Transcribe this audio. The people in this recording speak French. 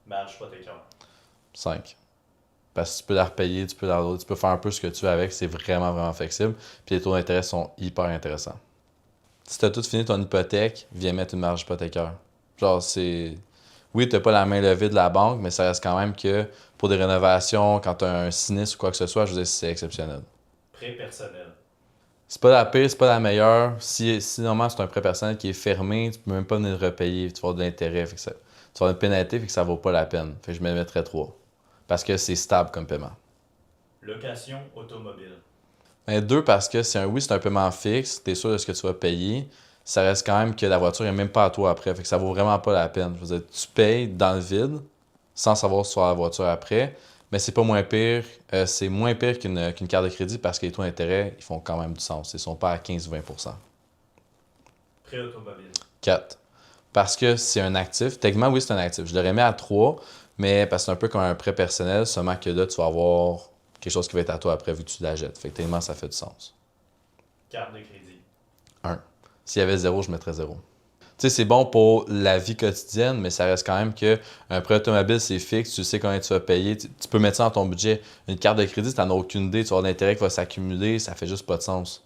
Marge hypothécaire. 5. Parce que tu peux la repayer, tu peux faire un peu ce que tu veux avec, c'est vraiment, vraiment flexible. Puis les taux d'intérêt sont hyper intéressants. Si tu as tout fini ton hypothèque, viens mettre une marge hypothécaire. Genre, c'est. Oui, tu n'as pas la main levée de la banque, mais ça reste quand même que pour des rénovations, quand tu as un sinistre ou quoi que ce soit, je veux dire, c'est exceptionnel. Prêt personnel. C'est pas la pire, c'est pas la meilleure. Si normalement c'est un prêt personnel qui est fermé, tu peux même pas venir le repayer, tu vas avoir de l'intérêt, fait que ça, tu vas avoir une pénalité, fait que ça vaut pas la peine. Fait que je me mettrais 3. Parce que c'est stable comme paiement. Location automobile. Mais 2 parce que oui, c'est un paiement fixe, tu es sûr de ce que tu vas payer. Ça reste quand même que la voiture n'est même pas à toi après. Fait que ça vaut vraiment pas la peine. Je veux dire, tu payes dans le vide sans savoir si tu vas la voiture après. Mais c'est pas moins pire. C'est moins pire qu'une carte de crédit parce que les taux d'intérêt, ils font quand même du sens. Ils sont pas à 15 ou 20%. Prêt automobile. 4. Parce que c'est un actif. Techniquement, oui, c'est un actif. Je l'aurais mis à 3, mais parce que c'est un peu comme un prêt personnel, seulement que là, tu vas avoir quelque chose qui va être à toi après vu que tu la jettes. Fait que techniquement, ça fait du sens. Carte de crédit. 1. S'il y avait 0, je mettrais 0. Tu sais, c'est bon pour la vie quotidienne, mais ça reste quand même que un prêt automobile, c'est fixe, tu sais combien tu vas payer, tu peux mettre ça dans ton budget. Une carte de crédit, tu n'en as aucune idée, tu vas avoir l'intérêt qui va s'accumuler, ça fait juste pas de sens.